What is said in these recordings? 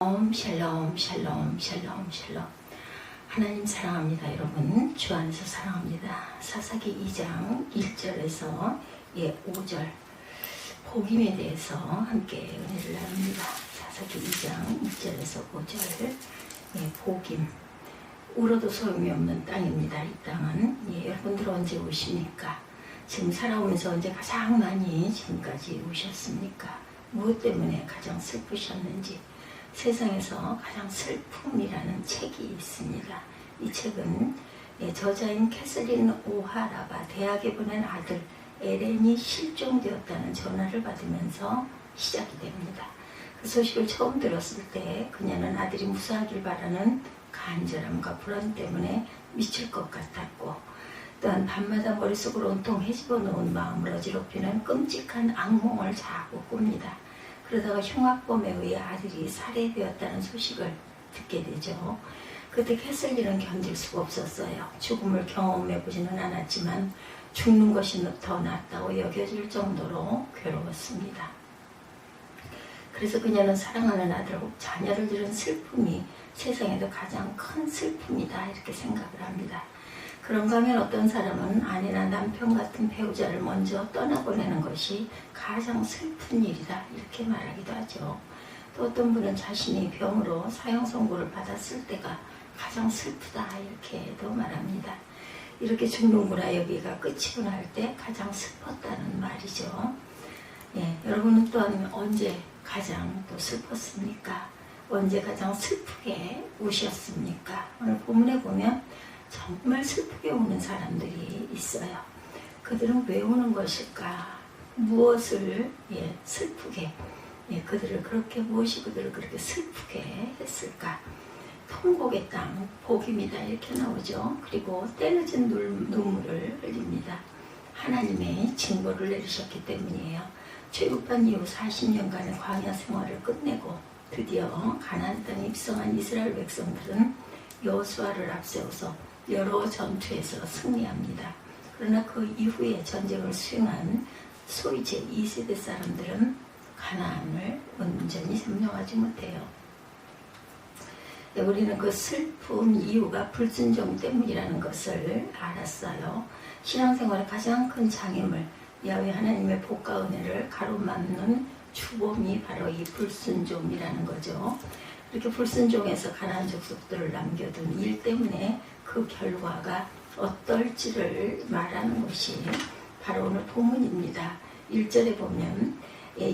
샬롬 샬롬 샬롬 샬롬. 하나님 사랑합니다. 여러분 주 안에서 사랑합니다. 사사기 2장 1절에서 5절 복임에 대해서 함께 은혜를 나눕니다. 사사기 2장 1절에서 5절 복임. 울어도 소용이 없는 땅입니다. 이 땅은 여러분들 언제 오십니까? 지금 살아오면서 언제 가장 많이 지금까지 오셨습니까? 무엇 때문에 가장 슬프셨는지, 세상에서 가장 슬픔이라는 책이 있습니다. 이 책은 저자인 캐서린 오하라가 대학에 보낸 아들 에렌이 실종되었다는 전화를 받으면서 시작이 됩니다. 그 소식을 처음 들었을 때 그녀는 아들이 무사하길 바라는 간절함과 불안 때문에 미칠 것 같았고, 또한 밤마다 머릿속으로 온통 헤집어 놓은 마음을 어지럽히는 끔찍한 악몽을 자꾸 꿉니다. 그러다가 흉악범에 의해 아들이 살해되었다는 소식을 듣게 되죠. 그때 캐슬리는 견딜 수가 없었어요. 죽음을 경험해보지는 않았지만 죽는 것이 더 낫다고 여겨질 정도로 괴로웠습니다. 그래서 그녀는 사랑하는 아들하고 자녀를 잃은 슬픔이 세상에도 가장 큰 슬픔이다 이렇게 생각을 합니다. 그런가 하면 어떤 사람은 아내나 남편 같은 배우자를 먼저 떠나보내는 것이 가장 슬픈 일이다 이렇게 말하기도 하죠. 또 어떤 분은 자신이 병으로 사형 선고를 받았을 때가 가장 슬프다 이렇게도 말합니다. 이렇게 죽는구나 여기가 끝이구나 할 때 가장 슬펐다는 말이죠. 여러분은 또한 언제 가장 또 슬펐습니까? 언제 가장 슬프게 우셨습니까? 오늘 본문에 보면 정말 슬프게 우는 사람들이 있어요. 그들은 왜 우는 것일까? 무엇을 슬프게 그들을 그렇게 무엇이 그들을 그렇게 슬프게 했을까? 통곡의 땅, 복임이다 이렇게 나오죠. 그리고 때늦은 눈물을 흘립니다. 하나님의 징벌을 내리셨기 때문이에요. 출애굽한 이후 40년간의 광야 생활을 끝내고 드디어 가나안 땅에 입성한 이스라엘 백성들은 여호수아를 앞세워서 여러 전투에서 승리합니다. 그러나 그 이후에 전쟁을 수행한 소위 제2세대 사람들은 가나안을 온전히 점령하지 못해요. 우리는 그 슬픈 이유가 불순종 때문이라는 것을 알았어요. 신앙생활의 가장 큰 장애물, 야훼 하나님의 복과 은혜를 가로막는 주범이 바로 이 불순종이라는 거죠. 이렇게 불순종해서 가나안 족속들을 남겨둔 일 때문에 그 결과가 어떨지를 말하는 것이 바로 오늘 본문입니다. 1절에 보면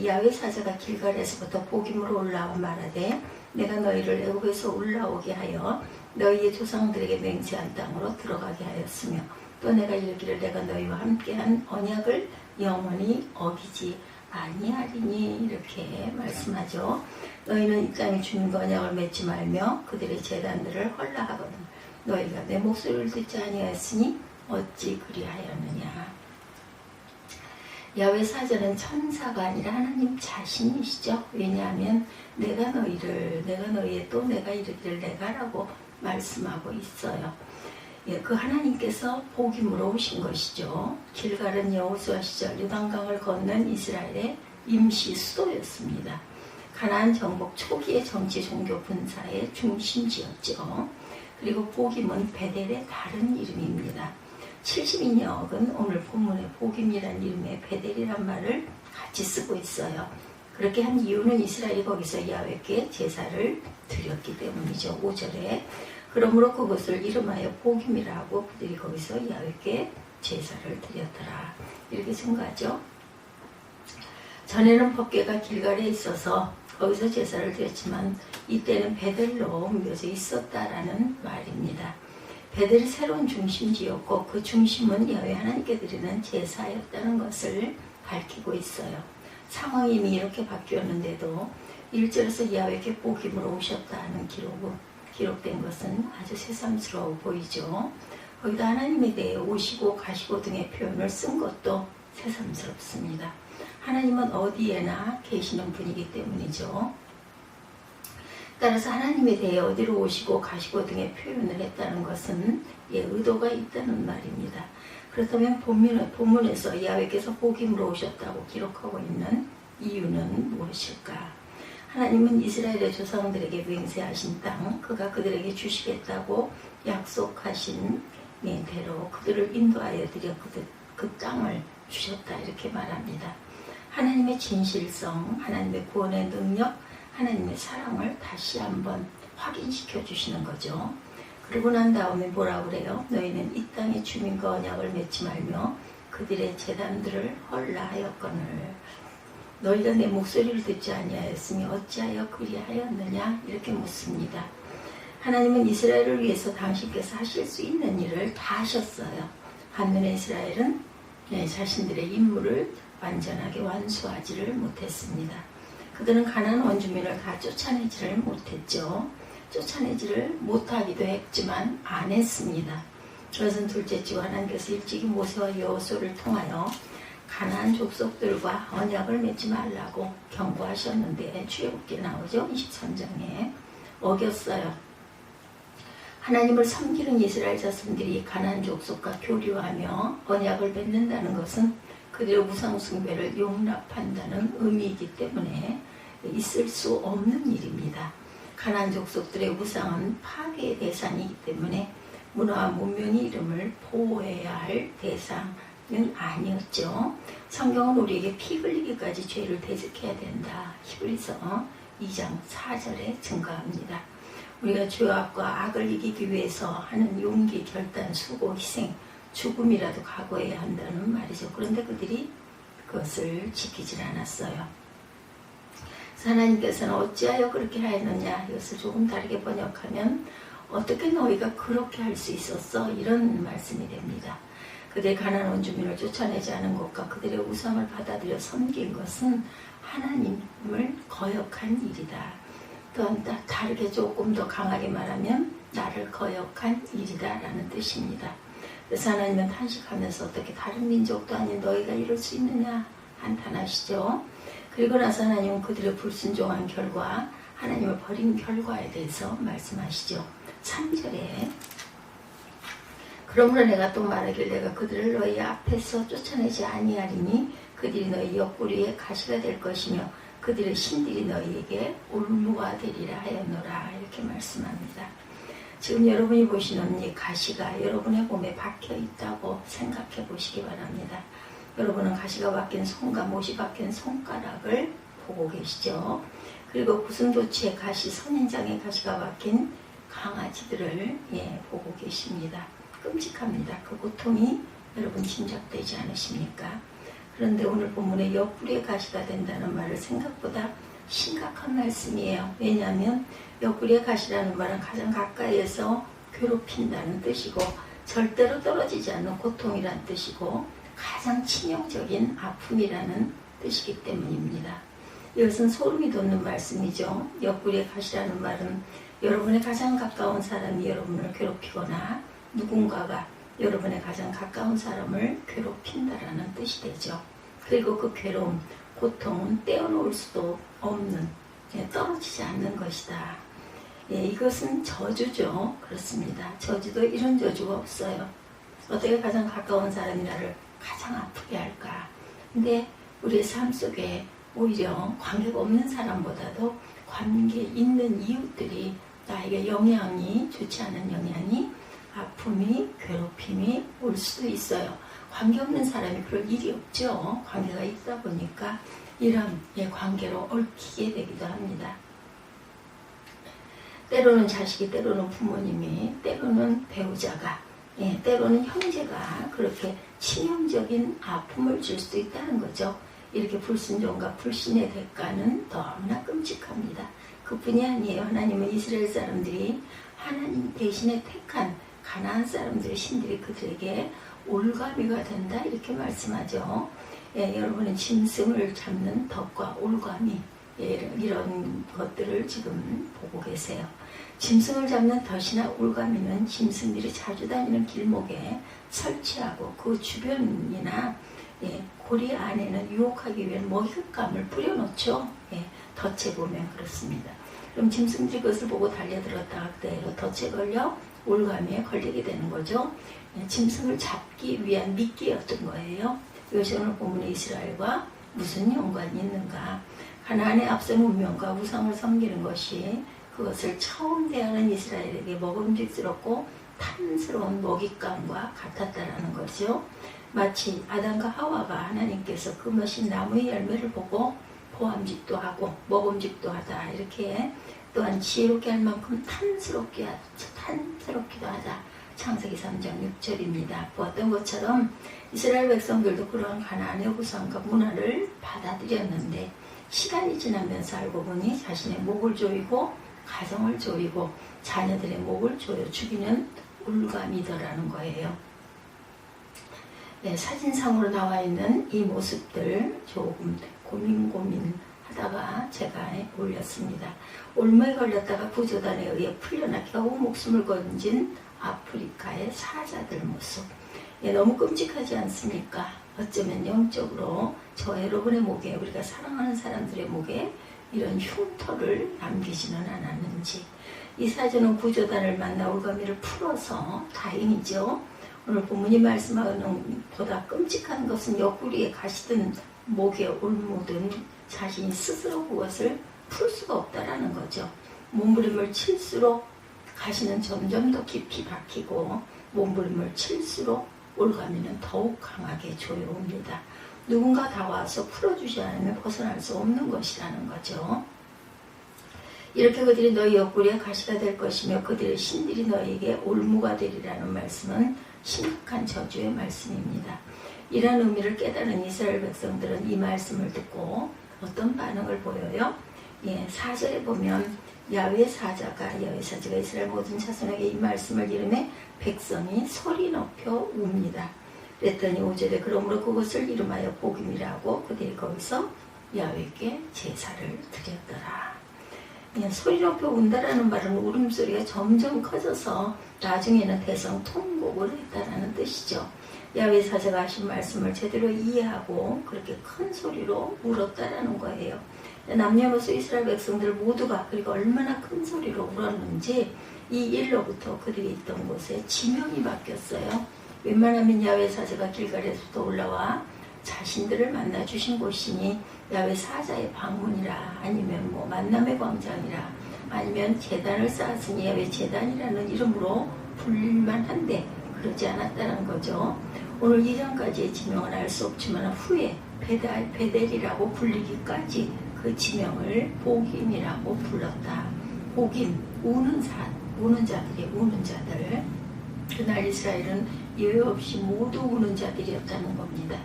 야훼 사자가 길갈에서부터 복임으로 올라와 말하되 내가 너희를 애굽에서 올라오게 하여 너희의 조상들에게 맹세한 땅으로 들어가게 하였으며 또 내가 이르기를 내가 너희와 함께한 언약을 영원히 어기지 아니하리니 이렇게 말씀하죠. 너희는 이 땅에 주는 언약을 맺지 말며 그들의 제단들을 헐라하거든 너희가 내 목소리를 듣지 아니하였으니 어찌 그리하였느냐. 야훼 사자는 천사가 아니라 하나님 자신이시죠. 왜냐하면 내가 너희의 또 내가 이르기를 내가라고 말씀하고 있어요. 그 하나님께서 복임으로 오신 것이죠. 길갈은 여호수아 시절 요단강을 건넌 이스라엘의 임시 수도였습니다. 가나안 정복 초기의 정치 종교 분사의 중심지였죠. 그리고 복임은 베델의 다른 이름입니다. 72역은 오늘 본문의 복임이라는 이름의 베델이란 말을 같이 쓰고 있어요. 그렇게 한 이유는 이스라엘이 거기서 야훼께 제사를 드렸기 때문이죠. 5절에 그러므로 그것을 이름하여 복임이라고 그들이 거기서 야훼께 제사를 드렸더라 이렇게 증거하죠. 전에는 법궤가 길갈에 있어서 거기서 제사를 드렸지만 이때는 베델로 옮겨져 있었다라는 말입니다. 베델이 새로운 중심지였고 그 중심은 야훼 하나님께 드리는 제사였다는 것을 밝히고 있어요. 상황이 이미 이렇게 바뀌었는데도 1절에서 야훼께 복임으로 오셨다는 기록된 것은 아주 새삼스러워 보이죠. 거기다 하나님에 대해 오시고 가시고 등의 표현을 쓴 것도 새삼스럽습니다. 하나님은 어디에나 계시는 분이기 때문이죠. 따라서 하나님에 대해 어디로 오시고 가시고 등의 표현을 했다는 것은 의도가 있다는 말입니다. 그렇다면 본문에서 야훼께서 복임으로 오셨다고 기록하고 있는 이유는 무엇일까? 하나님은 이스라엘의 조상들에게 맹세하신 땅, 그가 그들에게 주시겠다고 약속하신 대로 그들을 인도하여 드려 그 땅을 주셨다 이렇게 말합니다. 하나님의 진실성, 하나님의 구원의 능력, 하나님의 사랑을 다시 한번 확인시켜 주시는 거죠. 그러고 난 다음에 뭐라고 그래요? 너희는 이 땅의 주민과 언약을 맺지 말며 그들의 제단들을 헐라하였거늘 너희가 내 목소리를 듣지 아니하였으며 어찌하여 그리하였느냐 이렇게 묻습니다. 하나님은 이스라엘을 위해서 당신께서 하실 수 있는 일을 다 하셨어요. 반면에 이스라엘은 자신들의 임무를 완전하게 완수하지를 못했습니다. 그들은 가나안 원주민을 다 쫓아내지를 못했죠. 쫓아내지를 못하기도 했지만 안 했습니다. 그것은 둘째치고 하나님께서 일찍이 모세와 여호수아를 통하여 가나안 족속들과 언약을 맺지 말라고 경고하셨는데 출애굽기에 나오죠. 23장에 어겼어요. 하나님을 섬기는 이스라엘 자손들이 가나안 족속과 교류하며 언약을 맺는다는 것은 그들의 우상 숭배를 용납한다는 의미이기 때문에 있을 수 없는 일입니다. 가나안 족속들의 우상은 파괴의 대상이기 때문에 문화와 문명의 이름을 보호해야 할 대상은 아니었죠. 성경은 우리에게 피 흘리기까지 죄를 대적해야 된다. 히브리서 2장 4절에 증거합니다. 우리가 죄악과 악을 이기기 위해서 하는 용기, 결단, 수고, 희생, 죽음이라도 각오해야 한다는 말이죠. 그런데 그들이 그것을 지키질 않았어요. 하나님께서는 어찌하여 그렇게 하였느냐, 이것을 조금 다르게 번역하면 어떻게 너희가 그렇게 할 수 있었어? 이런 말씀이 됩니다. 그들의 가나안 원주민을 쫓아내지 않은 것과 그들의 우상을 받아들여 섬긴 것은 하나님을 거역한 일이다. 또한 다르게 조금 더 강하게 말하면 나를 거역한 일이다 라는 뜻입니다. 그래서 하나님은 탄식하면서 어떻게 다른 민족도 아닌 너희가 이럴 수 있느냐 한탄하시죠. 그리고 나서 하나님은 그들의 불순종한 결과, 하나님을 버린 결과에 대해서 말씀하시죠. 3절에 그러므로 내가 또 말하길 내가 그들을 너희 앞에서 쫓아내지 아니하리니 그들이 너희 옆구리에 가시가 될 것이며 그들의 신들이 너희에게 올무가 되리라 하였노라 이렇게 말씀합니다. 지금 여러분이 보시는 이 가시가 여러분의 몸에 박혀 있다고 생각해 보시기 바랍니다. 여러분은 가시가 박힌 손과 못이 박힌 손가락을 보고 계시죠. 그리고 구슴도치의 가시, 선인장의 가시가 박힌 강아지들을 보고 계십니다. 끔찍합니다. 그 고통이 여러분 짐작되지 않으십니까? 그런데 오늘 본문에 옆구리에 가시가 된다는 말을 생각보다 심각한 말씀이에요. 왜냐하면 옆구리에 가시라는 말은 가장 가까이에서 괴롭힌다는 뜻이고 절대로 떨어지지 않는 고통이란 뜻이고 가장 치명적인 아픔이라는 뜻이기 때문입니다. 이것은 소름이 돋는 말씀이죠. 옆구리에 가시라는 말은 여러분의 가장 가까운 사람이 여러분을 괴롭히거나 누군가가 여러분의 가장 가까운 사람을 괴롭힌다라는 뜻이 되죠. 그리고 그 괴로움, 고통은 떼어놓을 수도 없는, 떨어지지 않는 것이다. 이것은 저주죠. 그렇습니다. 저주도 이런 저주가 없어요. 어떻게 가장 가까운 사람이 나를 가장 아프게 할까? 근데 우리의 삶 속에 오히려 관계가 없는 사람보다도 관계 있는 이웃들이 나에게 영향이, 좋지 않은 영향이, 아픔이, 괴롭힘이 올 수도 있어요. 관계없는 사람이 그럴 일이 없죠. 관계가 있다 보니까 이런 관계로 얽히게 되기도 합니다. 때로는 자식이, 때로는 부모님이, 때로는 배우자가, 때로는 형제가 그렇게 치명적인 아픔을 줄 수도 있다는 거죠. 이렇게 불순종과 불신의 대가는 너무나 끔찍합니다. 그뿐이 아니에요. 하나님은 이스라엘 사람들이 하나님 대신에 택한 가나안 사람들의 신들이 그들에게 올가미가 된다 이렇게 말씀하죠. 여러분은 짐승을 잡는 덫과 올가미 이런 것들을 지금 보고 계세요. 짐승을 잡는 덫이나 올가미는 짐승들이 자주 다니는 길목에 설치하고 그 주변이나 고리 안에는 유혹하기 위한 먹잇감을 뿌려놓죠. 덫에 보면 그렇습니다. 그럼 짐승들이 그것을 보고 달려들었다가 그대로 덫에 걸려 올가미에 걸리게 되는 거죠. 짐승을 잡기 위한 미끼였던 거예요. 이것이 오늘 본문의 이스라엘과 무슨 연관이 있는가? 가나안의 앞선 문명과 우상을 섬기는 것이 그것을 처음 대하는 이스라엘에게 먹음직스럽고 탐스러운 먹잇감과 같았다라는 거죠. 마치 아담과 하와가 하나님께서 그 멋진 나무의 열매를 보고 보암직도 하고 먹음직도 하다, 이렇게 또한 지혜롭게 할 만큼 탐스럽기도 하다, 창세기 3장 6절입니다. 보았던 것처럼 이스라엘 백성들도 그러한 가나안의 우상과 문화를 받아들였는데 시간이 지나면서 알고 보니 자신의 목을 조이고 가정을 조이고 자녀들의 목을 조여 죽이는 울감이더라는 거예요. 네, 사진상으로 나와 있는 이 모습들 조금 고민하다가 제가 올렸습니다. 올무에 걸렸다가 구조단에 의해 풀려나 겨우 목숨을 건진 아프리카의 사자들 모습. 예, 너무 끔찍하지 않습니까? 어쩌면 영적으로 저 여러분의 목에, 우리가 사랑하는 사람들의 목에 이런 흉터를 남기지는 않았는지. 이 사진은 구조단을 만나 올가미를 풀어서 다행이죠. 오늘 본문이 말씀하는 보다 끔찍한 것은 옆구리에 가시든 목에 올무든 자신이 스스로 그것을 풀 수가 없다라는 거죠. 몸부림을 칠수록 가시는 점점 더 깊이 박히고 몸부림을 칠수록 올가미는 더욱 강하게 조여옵니다. 누군가 다 와서 풀어주지 않으면 벗어날 수 없는 것이라는 거죠. 이렇게 그들이 너희 옆구리에 가시가 될 것이며 그들의 신들이 너희에게 올무가 되리라는 말씀은 심각한 저주의 말씀입니다. 이런 의미를 깨달은 이스라엘 백성들은 이 말씀을 듣고 어떤 반응을 보여요? 예, 4절에 보면 야훼 사자가 이스라엘 모든 자손에게 이 말씀을 이름해 백성이 소리 높여 웁니다. 그랬더니 5절에 그러므로 그것을 이름하여 복임이라고 그들이 거기서 야훼께 제사를 드렸더라. 예, 소리 높여 운다라는 말은 울음소리가 점점 커져서 나중에는 대성 통곡을 했다라는 뜻이죠. 야훼 사자가 하신 말씀을 제대로 이해하고 그렇게 큰 소리로 울었다라는 거예요. 남녀노소 이스라엘 백성들 모두가 그리고 얼마나 큰 소리로 울었는지 이 일로부터 그들이 있던 곳에 지명이 바뀌었어요. 웬만하면 야훼 사자가 길갈에서부터 올라와 자신들을 만나 주신 곳이니 야훼 사자의 방문이라, 아니면 뭐 만남의 광장이라, 아니면 제단을 쌓았으니 야훼 제단이라는 이름으로 불릴만한데 그러지 않았다는 거죠. 오늘 이전까지의 지명은 알 수 없지만 후에 베델이라고 불리기까지 그 지명을 복임이라고 불렀다. 복임, 우는 자들이 우는 자들. 그날 이스라엘은 예외 없이 모두 우는 자들이었다는 겁니다.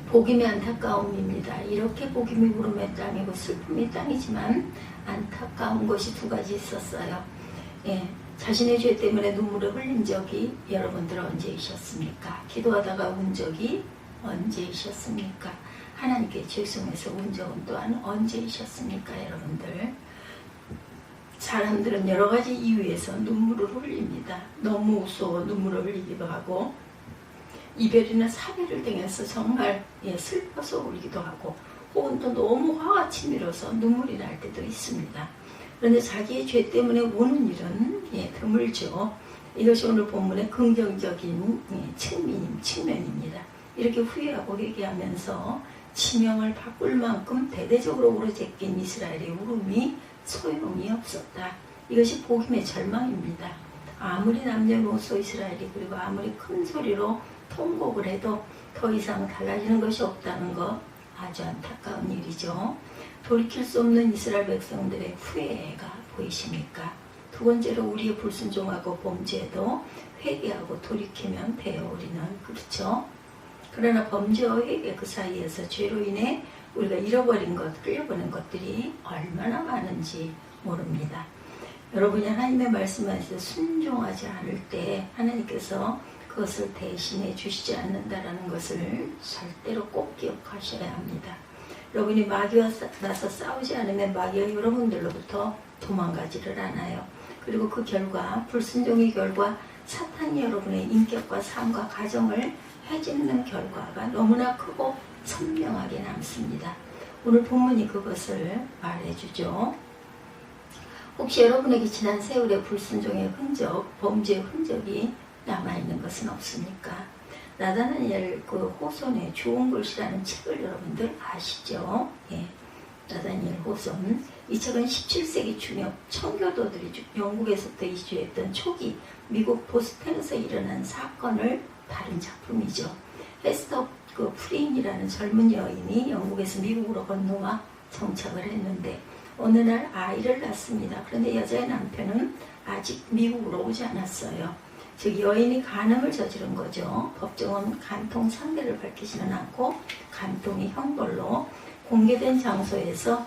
복임의 안타까움입니다. 이렇게 복임이 울음의 땅이고 슬픔의 땅이지만 안타까운 것이 두 가지 있었어요. 예, 자신의 죄 때문에 눈물을 흘린 적이 여러분들 언제이셨습니까? 기도하다가 운 적이 언제이셨습니까? 하나님께 죄송해서 운 적은 또한 언제이셨습니까? 여러분들, 사람들은 여러 가지 이유에서 눈물을 흘립니다. 너무 무서워 눈물을 흘리기도 하고, 이별이나 사별을 당해서 정말 슬퍼서 울기도 하고, 혹은 또 너무 화가 치밀어서 눈물이 날 때도 있습니다. 그런데 자기의 죄 때문에 우는 일은 드물죠. 이것이 오늘 본문의 긍정적인 측면입니다. 이렇게 후회하고 회개하면서 지명을 바꿀 만큼 대대적으로 울어제낀 이스라엘의 울음이 소용이 없었다. 이것이 복임의 절망입니다. 아무리 남녀노소 이스라엘이 그리고 아무리 큰 소리로 통곡을 해도 더 이상 달라지는 것이 없다는 것, 아주 안타까운 일이죠. 돌이킬 수 없는 이스라엘 백성들의 후회가 보이십니까? 두 번째로 우리의 불순종하고 범죄에도 회개하고 돌이키면 돼요. 우리는 그렇죠. 그러나 범죄와 회개 그 사이에서 죄로 인해 우리가 잃어버린 것, 끌려버린 것들이 얼마나 많은지 모릅니다. 여러분이 하나님의 말씀에 순종하지 않을 때 하나님께서 그것을 대신해 주시지 않는다라는 것을 절대로 꼭 기억하셔야 합니다. 여러분이 마귀와 나서 싸우지 않으면 마귀가 여러분들로부터 도망가지를 않아요. 그리고 그 결과, 불순종의 결과, 사탄이 여러분의 인격과 삶과 가정을 해집는 결과가 너무나 크고 선명하게 남습니다. 오늘 본문이 그것을 말해주죠. 혹시 여러분에게 지난 세월의 불순종의 흔적, 범죄의 흔적이 남아있는 것은 없습니까? 나다나엘 그 호손의 좋은 글씨라는 책을 여러분들 아시죠? 예. 나다니엘 호손. 이 책은 17세기 중엽 청교도들이 영국에서부터 이주했던 초기 미국 보스턴에서 일어난 사건을 다룬 작품이죠. 헤스터 프린이라는 젊은 여인이 영국에서 미국으로 건너와 정착을 했는데 어느 날 아이를 낳습니다. 그런데 여자의 남편은 아직 미국으로 오지 않았어요. 즉 여인이 간음을 저지른 거죠. 법정은 간통 상대를 밝히지는 않고 간통이 형벌로 공개된 장소에서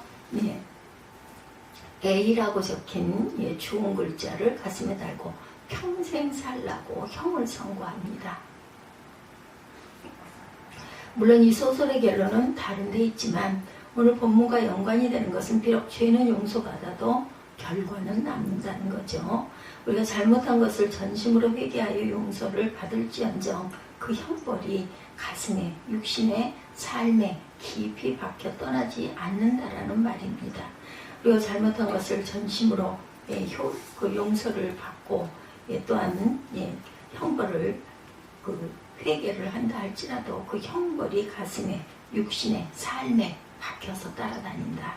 A라고 적힌 주홍 글자를 가슴에 달고 평생 살라고 형을 선고합니다. 물론 이 소설의 결론은 다른 데 있지만 오늘 본문과 연관이 되는 것은 비록 죄는 용서받아도 결과는 남는다는 거죠. 우리가 잘못한 것을 전심으로 회개하여 용서를 받을지언정 그 형벌이 가슴에, 육신의 삶에 깊이 박혀 떠나지 않는다라는 말입니다. 우리가 잘못한 것을 전심으로 용서를 받고 또한 형벌을 회개를 한다 할지라도 그 형벌이 가슴에, 육신의 삶에 박혀서 따라다닌다.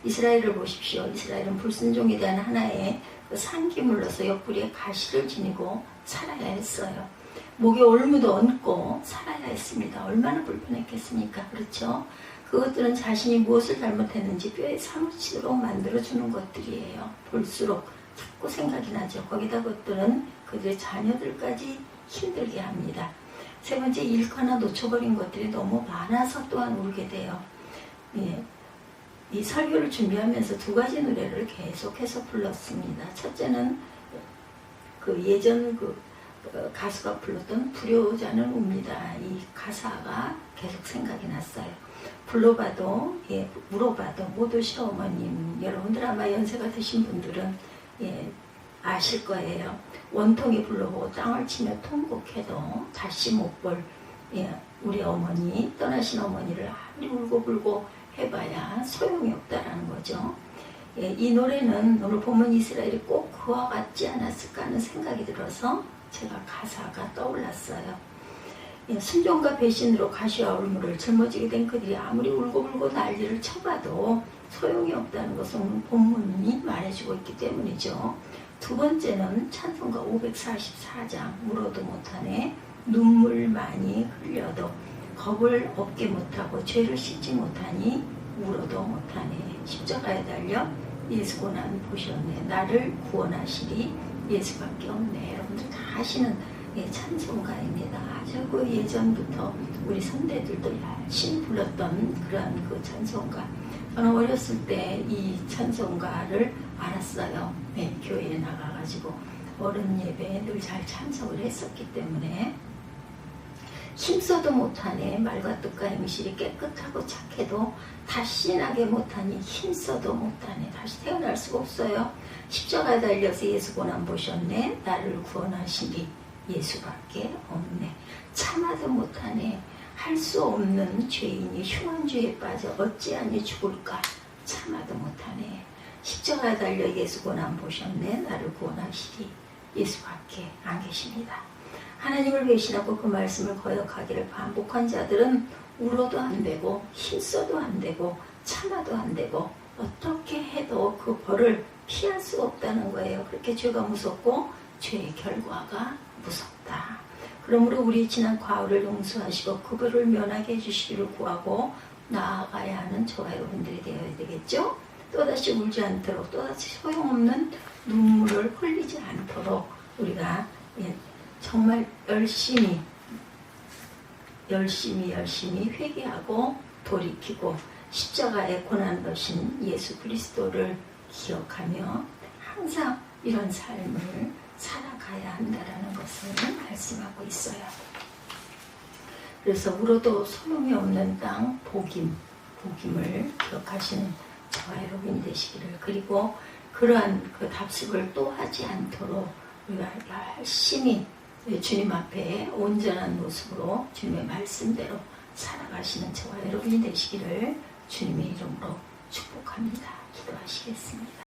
이스라엘을 보십시오. 이스라엘은 불순종에 대한 하나의 상기물로서 옆구리에 가시를 지니고 살아야 했어요. 목에 올무도 얹고 살아야 했습니다. 얼마나 불편했겠습니까? 그렇죠? 그것들은 자신이 무엇을 잘못했는지 뼈에 사무치도록 만들어주는 것들이에요. 볼수록 자꾸 생각이 나죠. 거기다 그것들은 그들의 자녀들까지 힘들게 합니다. 세 번째, 잃거나 놓쳐버린 것들이 너무 많아서 또한 울게 돼요. 이 설교를 준비하면서 두 가지 노래를 계속해서 불렀습니다. 첫째는 예전 가수가 불렀던 불효자는 웁니다. 이 가사가 계속 생각이 났어요. 불러봐도 물어봐도 못 오시오 어머님. 여러분들 아마 연세가 드신 분들은 아실 거예요. 원통이 불러보고 땅을 치며 통곡해도 다시 못 볼 우리 어머니, 떠나신 어머니를 아무리 울고불고 해봐야 소용이 없다라는 거죠. 이 노래는 오늘 보면 이스라엘이 꼭 그와 같지 않았을까 하는 생각이 들어서 제가 가사가 떠올랐어요. 순종과 배신으로 가시와 울무를 짊어지게 된 그들이 아무리 울고불고 난리를 쳐봐도 소용이 없다는 것은 오늘 본문이 말해주고 있기 때문이죠. 두 번째는 찬송가 544장 울어도 못하네. 눈물 많이 흘려도 겁을 얻게 못하고 죄를 씻지 못하니 울어도 못하네. 십자가에 달려 예수 고난 보셨네. 나를 구원하시리 예수밖에 없네. 여러분들 다 아시는 찬송가입니다. 아주 예전부터 우리 선배들도 열심히 불렀던 그런 찬송가. 저는 어렸을 때 이 찬송가를 알았어요. 교회에 나가가지고 어른 예배에 늘 잘 참석을 했었기 때문에 힘써도 못하네. 말과 뜻과 행실이 깨끗하고 착해도 다시 나게 못하니 힘써도 못하네. 다시 태어날 수가 없어요. 십자가에 달려서 예수 고난 보셨네. 나를 구원하시니 예수밖에 없네. 참아도 못하네. 할 수 없는 죄인이 흉한 죄에 빠져 어찌하니 죽을까. 참아도 못하네. 십자가에 달려 예수 고난 보셨네. 나를 구원하시니 예수밖에 안 계십니다. 하나님을 배신하고 그 말씀을 거역하기를 반복한 자들은 울어도 안 되고 힘써도 안 되고 참아도 안 되고 어떻게 해도 그 벌을 피할 수가 없다는 거예요. 그렇게 죄가 무섭고 죄의 결과가 무섭다. 그러므로 우리 지난 과오를 용서하시고 그 벌을 면하게 해주시기를 구하고 나아가야 하는 저와 여러분들이 되어야 되겠죠. 또다시 울지 않도록 또다시 소용없는 눈물을 흘리지 않도록 우리가 정말 열심히 회개하고 돌이키고 십자가에 고난받으신 예수 그리스도를 기억하며 항상 이런 삶을 살아가야 한다는 것을 말씀하고 있어요. 그래서 울어도 소용이 없는 땅 복임을 기억하시는 저와 여러분이 되시기를, 그리고 그러한 그 답습을 또 하지 않도록 우리가 열심히 주님 앞에 온전한 모습으로 주님의 말씀대로 살아가시는 저와 여러분이 되시기를 주님의 이름으로 축복합니다. 기도하시겠습니다.